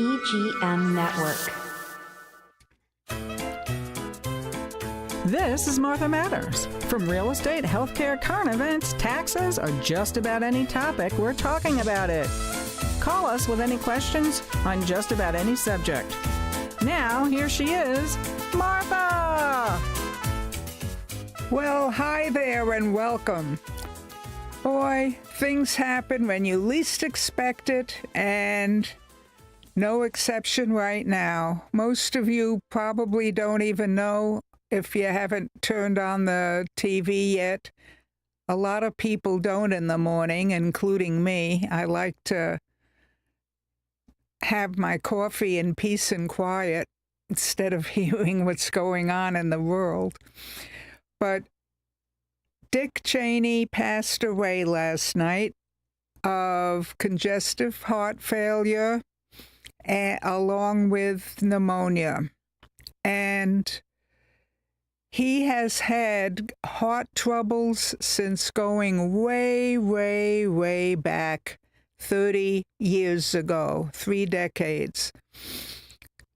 EGM Network. This is Martha Matters. From real estate, healthcare, current events, taxes, or just about any topic, we're talking about it. Call us with any questions on just about any subject. Now, here she is, Martha! Well, hi there and welcome. Boy, things happen when you least expect it, and no exception right now. Most of you probably don't even know if you haven't turned on the TV yet. A lot of people don't in the morning, including me. I like to have my coffee in peace and quiet instead of hearing what's going on in the world. But Dick Cheney passed away last night of congestive heart failure along with pneumonia. And he has had heart troubles since going way, way, way back 30 years ago, 3 decades.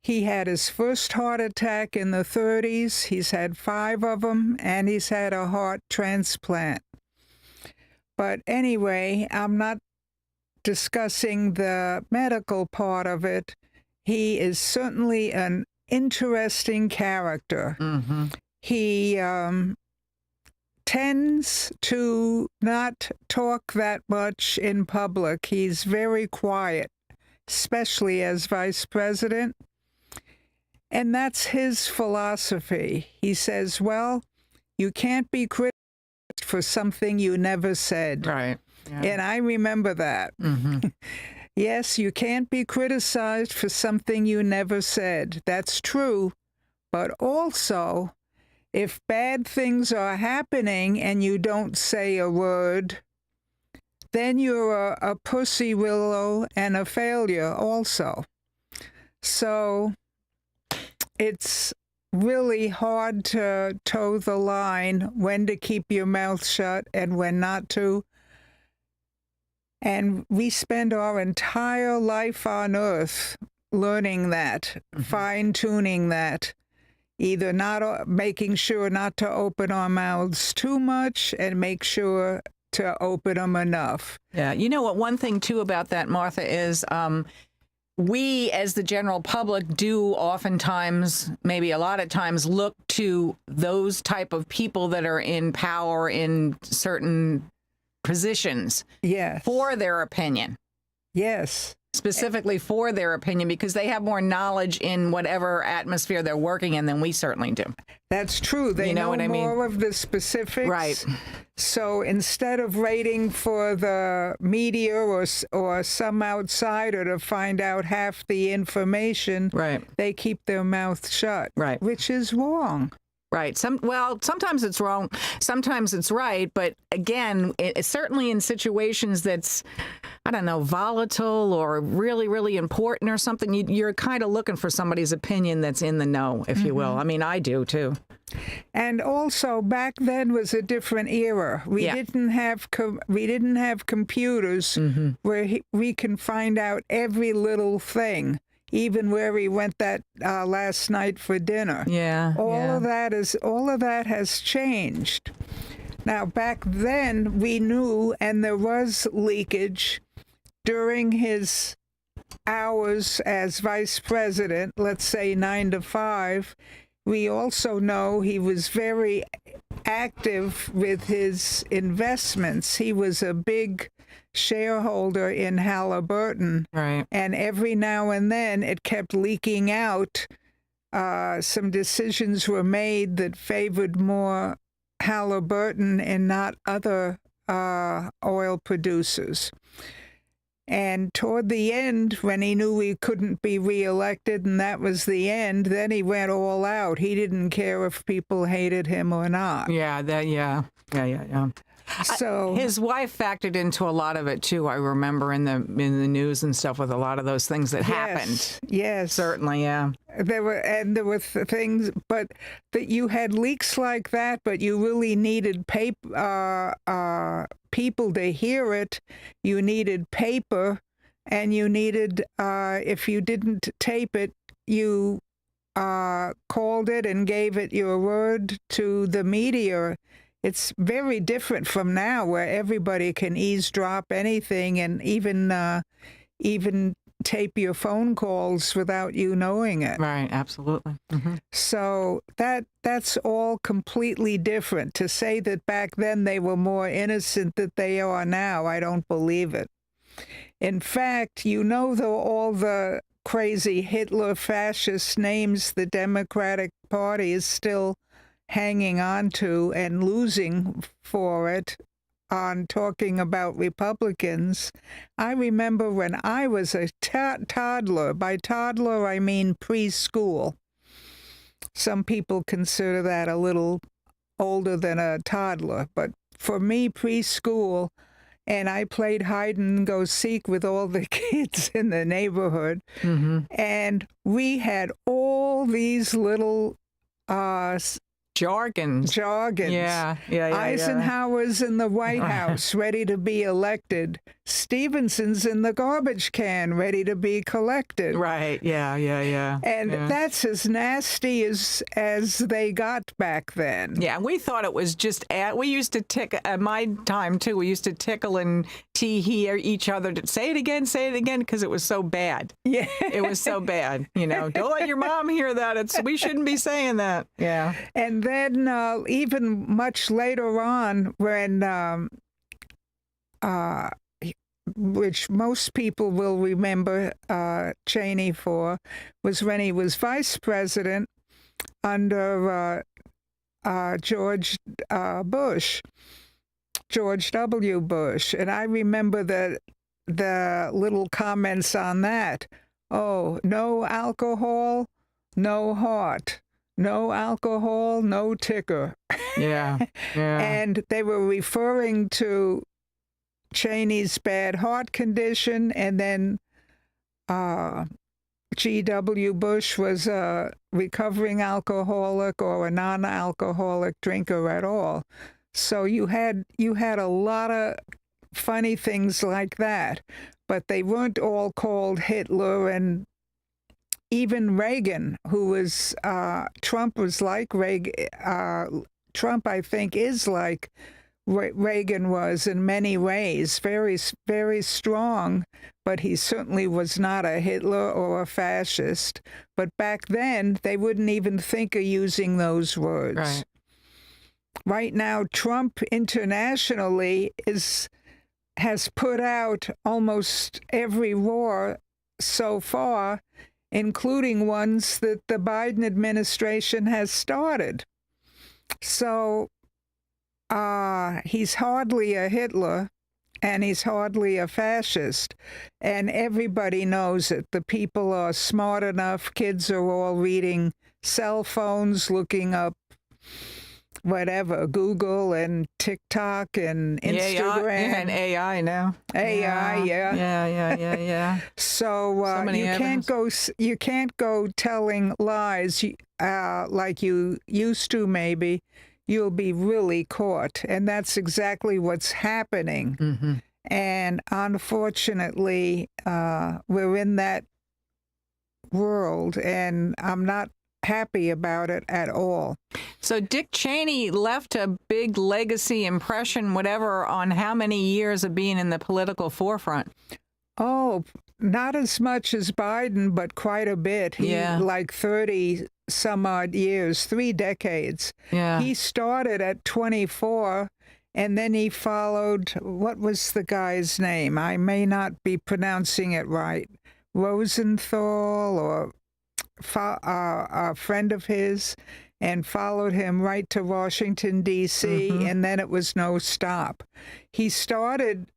He had his first heart attack in the 30s. He's had 5 of them, and he's had a heart transplant. But anyway, I'm not discussing the medical part of it. He is certainly an interesting character. Mm-hmm. He tends to not talk that much in public. He's very quiet, especially as vice president. And that's his philosophy. He says, well, you can't be criticized for something you never said. Right. Yeah. And I remember that. Mm-hmm. Yes, you can't be criticized for something you never said. That's true. But also, if bad things are happening and you don't say a word, then you're a pussy willow and a failure also. So it's really hard to toe the line when to keep your mouth shut and when not to. And we spend our entire life on earth learning that, fine-tuning that, either not making sure not to open our mouths too much and make sure to open them enough. Yeah. You know what? One thing, too, about that, Martha, is we, as the general public, do oftentimes, maybe a lot of times, look to those type of people that are in power in certain positions for their opinion. Yes. Specifically for their opinion, because they have more knowledge in whatever atmosphere they're working in than we certainly do. That's true. They know what I mean? More of the specifics. Right. So instead of waiting for the media or some outsider to find out half the information, they keep their mouth shut, which is wrong. Right. Sometimes it's wrong, sometimes it's right. But again, certainly in situations that's, I don't know, volatile or really, really important or something, you're kind of looking for somebody's opinion that's in the know, if you will. I mean, I do, too. And also, back then was a different era. We didn't have computers where we can find out every little thing. Even where we went that last night for dinner. All of that has changed. Now, back then, we knew, and there was leakage during his hours as vice president, let's say 9 to 5. We also know he was very active with his investments. He was a big shareholder in Halliburton. Right. And every now and then it kept leaking out. Some decisions were made that favored more Halliburton and not other oil producers. And toward the end, when he knew he couldn't be reelected and that was the end, then he went all out. He didn't care if people hated him or not. Yeah. So his wife factored into a lot of it too. I remember in the news and stuff with a lot of those things that happened. Yes, certainly, yeah. There were things, but that you had leaks like that, but you really needed people to hear it. You needed paper and you needed, if you didn't tape it, you called it and gave it your word to the media. It's very different from now, where everybody can eavesdrop anything and even tape your phone calls without you knowing it. Right, absolutely. Mm-hmm. So that's all completely different. To say that back then they were more innocent than they are now, I don't believe it. In fact, all the crazy Hitler fascist names the Democratic Party is still hanging on to and losing for it on talking about Republicans. I remember when I was a toddler. By toddler, I mean preschool. Some people consider that a little older than a toddler, but for me, preschool, and I played hide and go seek with all the kids in the neighborhood, Mm-hmm. and we had all these little Jargons. Yeah. Eisenhower's in the White House, ready to be elected. Stevenson's in the garbage can, ready to be collected. Right. Yeah. And that's as nasty as they got back then. Yeah, we thought it was just, we used to tickle, at my time too, we used to tickle and tee-hee each other to say it again, because it was so bad. Yeah. It was so bad. Don't let your mom hear that. We shouldn't be saying that. Yeah. And then even much later on, when, which most people will remember Cheney for, was when he was vice president under George W. Bush. And I remember the little comments on that. Oh, no alcohol, no heart. No alcohol, no ticker. Yeah. And they were referring to Cheney's bad heart condition, and then G.W. Bush was a recovering alcoholic or a non-alcoholic drinker at all. So you had a lot of funny things like that, but they weren't all called Hitler. And even Reagan, who was Trump, was like Reagan. Trump, I think, is like Reagan was in many ways, very, very strong, but he certainly was not a Hitler or a fascist. But back then, they wouldn't even think of using those words. Right. Right now, Trump internationally has put out almost every war so far, including ones that the Biden administration has started. So he's hardly a Hitler, and he's hardly a fascist, and everybody knows it. The people are smart enough. Kids are all reading cell phones, looking up whatever, Google and TikTok and Instagram. Yeah, and AI now. AI, Yeah. So you can't go telling lies like you used to. Maybe you'll be really caught, and that's exactly what's happening. Mm-hmm. And unfortunately, we're in that world, and I'm not happy about it at all. So Dick Cheney left a big legacy impression, whatever, on how many years of being in the political forefront? Oh, not as much as Biden, but quite a bit. Like 30 some odd years, 3 decades. Yeah. He started at 24, and then he followed, what was the guy's name? I may not be pronouncing it right. Rosenthal, or a friend of his, and followed him right to Washington, D.C., Mm-hmm. and then it was no stop. He started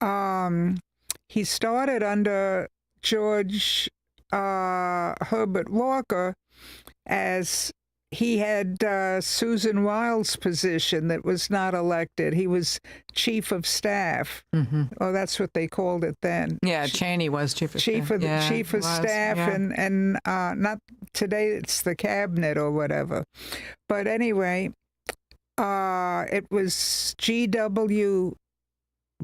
under George Herbert Walker, as he had Susan Wilde's position that was not elected. He was chief of staff. Mm-hmm. Oh, that's what they called it then. Yeah, Cheney was chief of staff. Chief of staff, yeah. and not today. It's the cabinet or whatever. But anyway, it was G.W.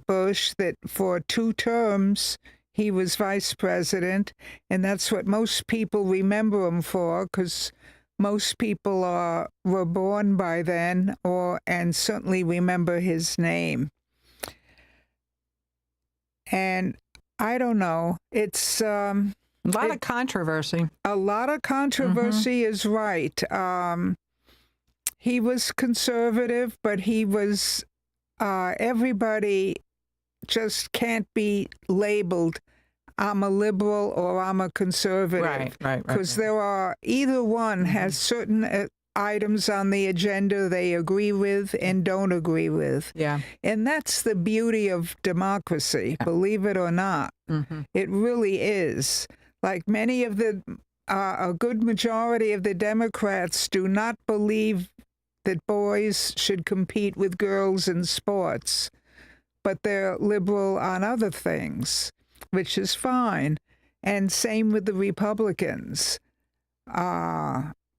Bush that for 2 terms he was vice president, and that's what most people remember him for, because most people were born by then, and certainly remember his name. And I don't know. It's a lot of controversy. A lot of controversy is right. He was conservative, but he was. Everybody just can't be labeled. I'm a liberal or I'm a conservative. Right. Because there are either one has certain items on the agenda they agree with and don't agree with. Yeah. And that's the beauty of democracy, believe it or not. It really is. Like many of a good majority of the Democrats do not believe that boys should compete with girls in sports, but they're liberal on other things, which is fine. And same with the Republicans.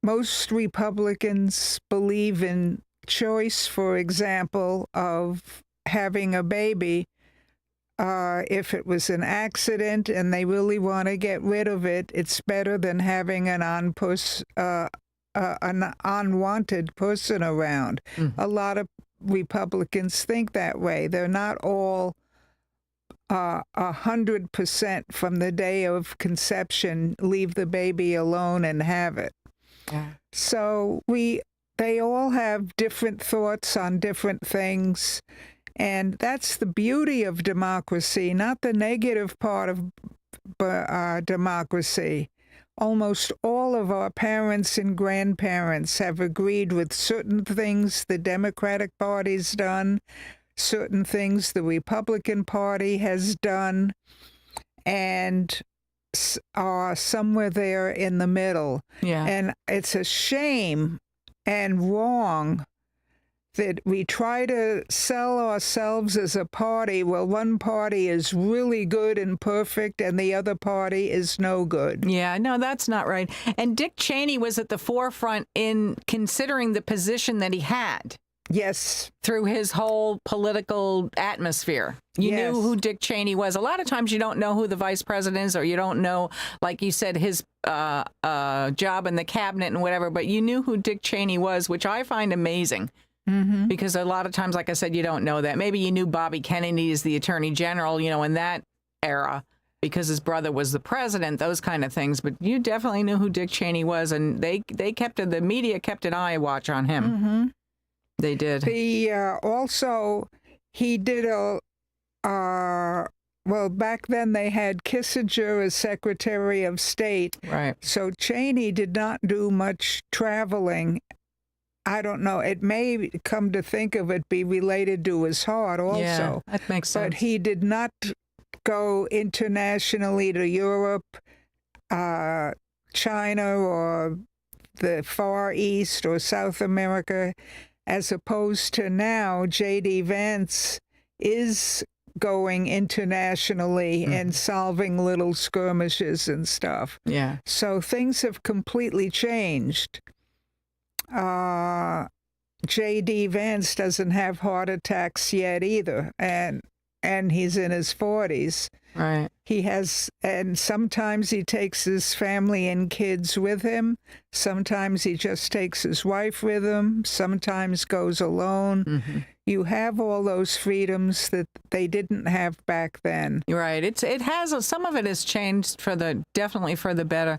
Most Republicans believe in choice, for example, of having a baby. If it was an accident and they really want to get rid of it, it's better than having an unwanted person around. A lot of Republicans think that way. They're not all 100% from the day of conception, leave the baby alone and have it. Yeah. So they all have different thoughts on different things, and that's the beauty of democracy, not the negative part of democracy. Almost all of our parents and grandparents have agreed with certain things the Democratic Party's done, certain things the Republican Party has done, and are somewhere there in the middle. Yeah. And it's a shame and wrong that we try to sell ourselves as a party. Well, one party is really good and perfect and the other party is no good. Yeah, no, that's not right. And Dick Cheney was at the forefront in considering the position that he had. Yes. Through his whole political atmosphere. You knew who Dick Cheney was. A lot of times you don't know who the vice president is, or you don't know, like you said, his job in the cabinet and whatever, but you knew who Dick Cheney was, which I find amazing. Because a lot of times, like I said, you don't know that. Maybe you knew Bobby Kennedy as the attorney general, in that era, because his brother was the president, those kind of things. But you definitely knew who Dick Cheney was, and the media kept an eye watch on him. They did. Also, he did back then they had Kissinger as Secretary of State. Right. So Cheney did not do much traveling. I don't know. It may, come to think of it, be related to his heart also. Yeah, that makes sense. But he did not go internationally to Europe, China, or the Far East or South America, as opposed to now, J.D. Vance is going internationally and solving little skirmishes and stuff. Yeah. So things have completely changed. J.D. Vance doesn't have heart attacks yet either, and he's in his 40s. Right. He has, and sometimes he takes his family and kids with him. Sometimes he just takes his wife with him. Sometimes goes alone. You have all those freedoms that they didn't have back then. You're right. It has some of it has changed definitely for the better.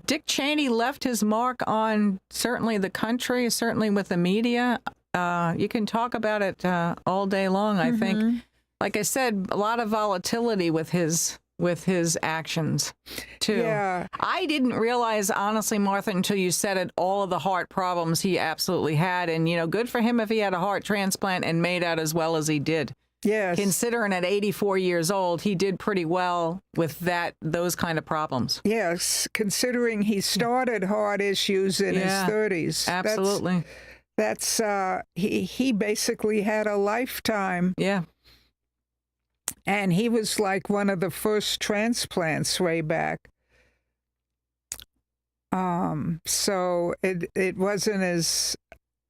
Dick Cheney left his mark on certainly the country, certainly with the media. You can talk about it all day long, I think. Like I said, a lot of volatility with his actions, too. Yeah. I didn't realize, honestly, Martha, until you said it, all of the heart problems he absolutely had. And, good for him if he had a heart transplant and made out as well as he did. Yes. Considering at 84 years old, he did pretty well with those kind of problems. Yes, considering he started heart issues in his 30s. Absolutely. That's he basically had a lifetime. Yeah. And he was like one of the first transplants way back. So it wasn't as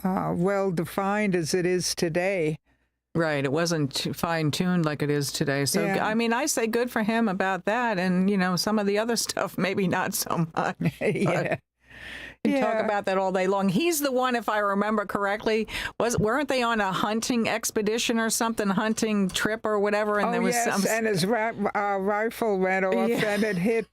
well defined as it is today. Right. It wasn't fine-tuned like it is today. So, Yeah. I mean, I say good for him about that. And, some of the other stuff, maybe not so much. Yeah. We can Yeah. talk about that all day long. He's the one, if I remember correctly, weren't they on a hunting expedition or something, hunting trip or whatever? And Oh, there was yes, and his rifle went off, and it hit,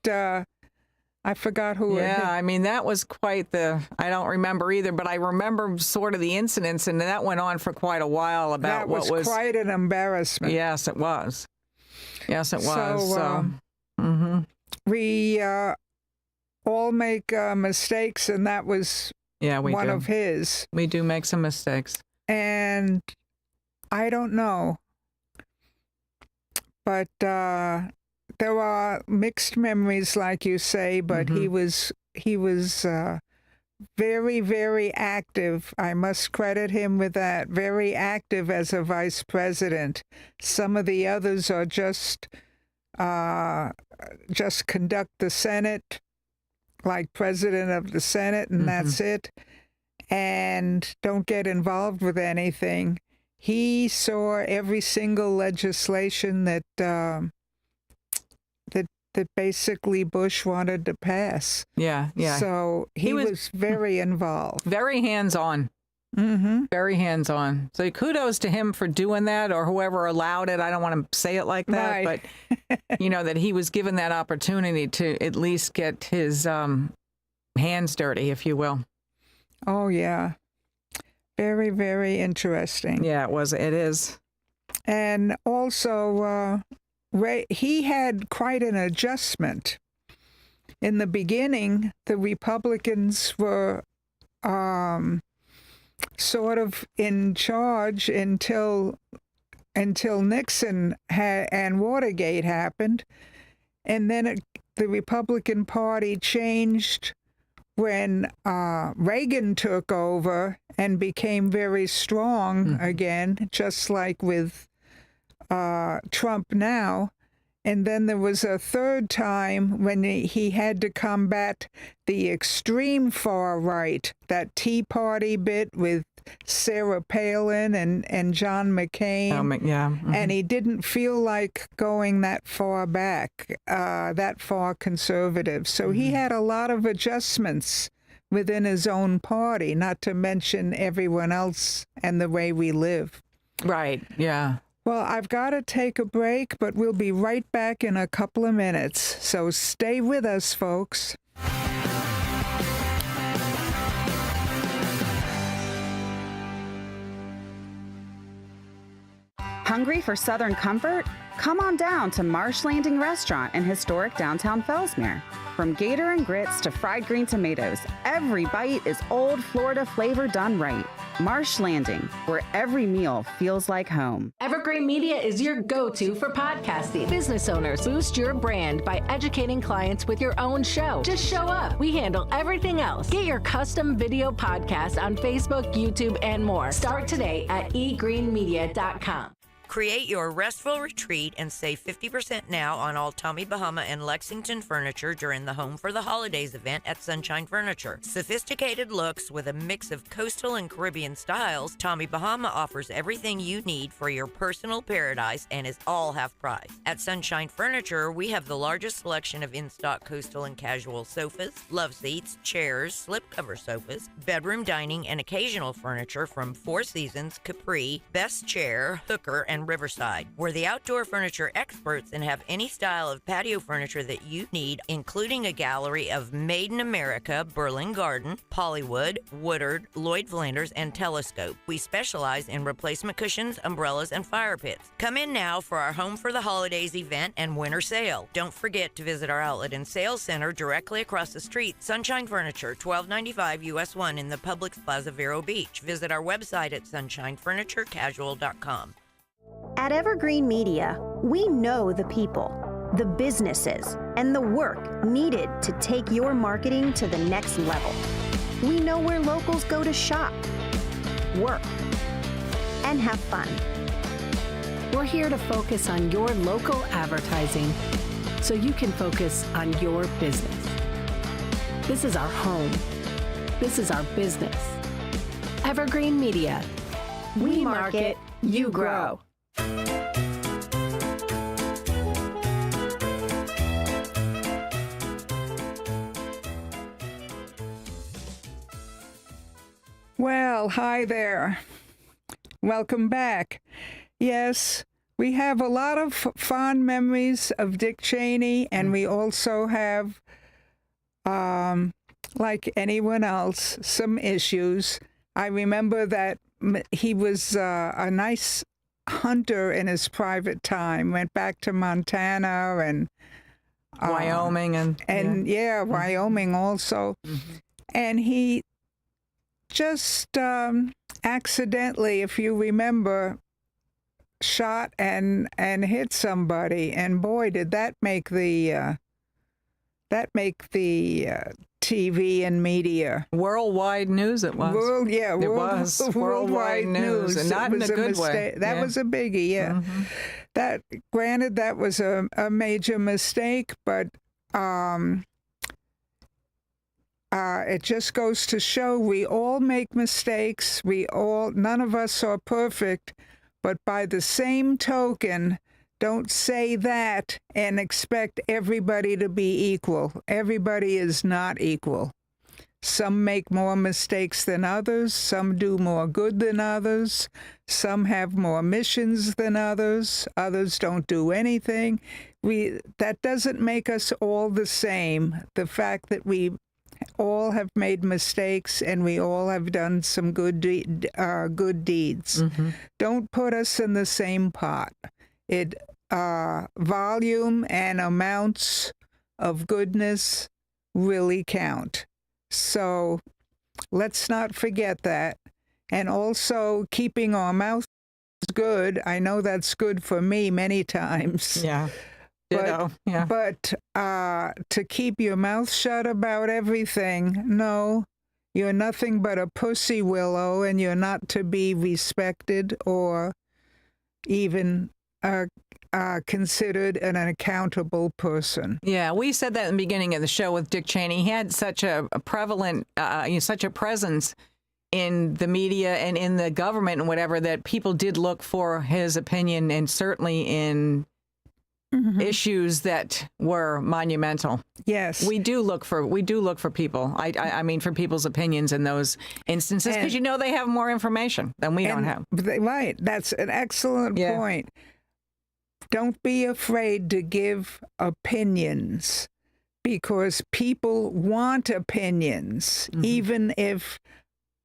I forgot who it hit. Yeah, I mean, that was quite I don't remember either, but I remember sort of the incidents, and that went on for quite a while about That was what was quite an embarrassment. Yes, it was. Yes, it was. So, we all make mistakes, and that was one of his. We do make some mistakes. And I don't know, but there are mixed memories, like you say, but he was very, very active. I must credit him with that. Very active as a vice president. Some of the others are just conduct the Senate, like president of the Senate, and that's it, and don't get involved with anything. He saw every single legislation that basically Bush wanted to pass. Yeah. So he was very involved. Very hands-on. Very hands-on. So kudos to him for doing that, or whoever allowed it. I don't want to say it like that, Right. but that he was given that opportunity to at least get his hands dirty, if you will. Oh, yeah. Very, very interesting. Yeah, it is. And also, he had quite an adjustment. In the beginning, the Republicans were sort of in charge until Nixon and Watergate happened. And then the Republican Party changed when Reagan took over and became very strong again, just like with Trump now. And then there was a third time when he had to combat the extreme far right, that Tea Party bit with Sarah Palin and John McCain. Yeah. And he didn't feel like going that far back, that far conservative. So he had a lot of adjustments within his own party, not to mention everyone else and the way we live. Right, yeah. Well, I've got to take a break, but we'll be right back in a couple of minutes. So stay with us, folks. Hungry for Southern comfort? Come on down to Marsh Landing Restaurant in historic downtown Fellsmere. From gator and grits to fried green tomatoes, every bite is old Florida flavor done right. Marsh Landing, where every meal feels like home. Evergreen Media is your go-to for podcasting. Business owners, boost your brand by educating clients with your own show. Just show up. We handle everything else. Get your custom video podcast on Facebook, YouTube, and more. Start today at egreenmedia.com. Create your restful retreat and save 50% now on all Tommy Bahama and Lexington furniture during the Home for the Holidays event at Sunshine Furniture. Sophisticated looks with a mix of coastal and Caribbean styles, Tommy Bahama offers everything you need for your personal paradise and is all half price. At Sunshine Furniture, we have the largest selection of in-stock coastal and casual sofas, love seats, chairs, slipcover sofas, bedroom dining, and occasional furniture from Four Seasons, Capri, Best Chair, Hooker, and Riverside. We're the outdoor furniture experts and have any style of patio furniture that you need, including a gallery of Made in America, Berlin Garden, Pollywood, Woodard, Lloyd Flanders, and Telescope. We specialize in replacement cushions, umbrellas, and fire pits. Come in now for our Home for the Holidays event and winter sale. Don't forget to visit our outlet and sales center directly across the street, Sunshine Furniture, 1295 US 1 in the Publix Plaza, Vero Beach. Visit our website at sunshinefurniturecasual.com. At Evergreen Media, we know the people, the businesses, and the work needed to take your marketing to the next level. We know where locals go to shop, work, and have fun. We're here to focus on your local advertising so you can focus on your business. This is our home. This is our business. Evergreen Media. We market, you grow. Well, hi there. Welcome back. Yes, we have a lot of fond memories of Dick Cheney, and we also have, like anyone else, some issues. I remember that he was a nice hunter in his private time, went back to Montana and Wyoming and Wyoming also. Mm-hmm. And he just accidentally, if you remember, shot and hit somebody, and boy, did that make the TV and media worldwide news. It was. Worldwide news, and not in a good way. That was a biggie. Yeah, mm-hmm. That was a major mistake, but it just goes to show we all make mistakes. None of us are perfect, but by the same token, don't say that and expect everybody to be equal. Everybody is not equal. Some make more mistakes than others. Some do more good than others. Some have more missions than others. Others don't do anything. That doesn't make us all the same. The fact that we all have made mistakes and we all have done some good deeds. Mm-hmm. Don't put us in the same pot. Volume and amounts of goodness really count. So let's not forget that. And also keeping our mouths good. I know that's good for me many times. Yeah. But to keep your mouth shut about everything, no, you're nothing but a pussy willow, and you're not to be respected or even considered an accountable person. Yeah, we said that in the beginning of the show with Dick Cheney. He had such a prevalent, such a presence in the media and in the government and whatever, that people did look for his opinion, and certainly in issues that were monumental. Yes, we do look for people. I mean, for people's opinions in those instances, because they have more information than we don't have. Right, that's an excellent point. Don't be afraid to give opinions, because people want opinions, even if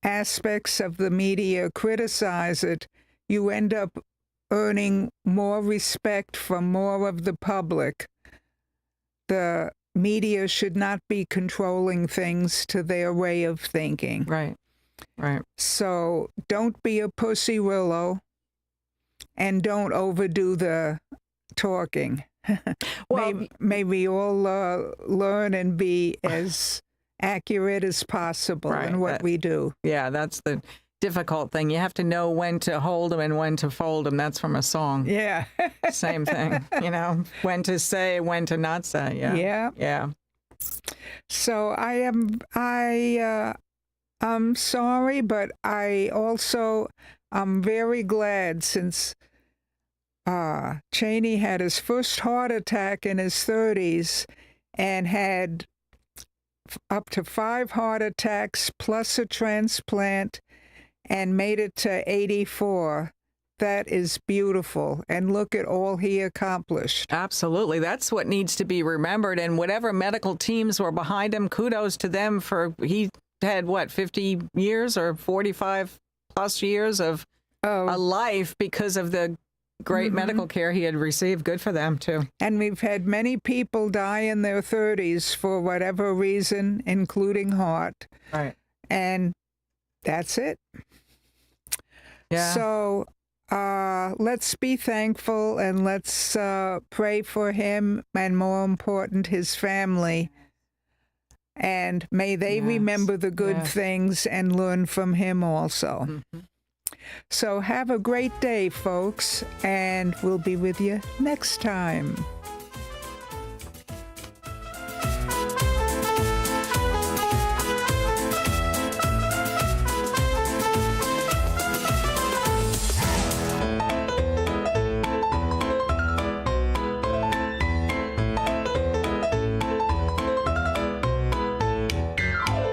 aspects of the media criticize it. You end up earning more respect from more of the public. The media should not be controlling things to their way of thinking. Right. So don't be a pussy willow, and don't overdo the talking. Well, may we all learn and be as accurate as possible in what we do. Yeah, that's the difficult thing. You have to know when to hold them and when to fold them. That's from a song. Yeah. Same thing. When to say, when to not say. Yeah. So I'm sorry, but I also am very glad, since Cheney had his first heart attack in his 30s and had up to 5 heart attacks plus a transplant, and made it to 84. That is beautiful. And look at all he accomplished. Absolutely. That's what needs to be remembered. And whatever medical teams were behind him, kudos to them he had, 50 years or 45 plus years of a life because of the great medical care he had received. Good for them, too. And we've had many people die in their 30s for whatever reason, including heart. Right. And that's it. Yeah. So let's be thankful, and let's pray for him, and more important, his family. And may they remember the good things and learn from him also. So have a great day, folks, and we'll be with you next time.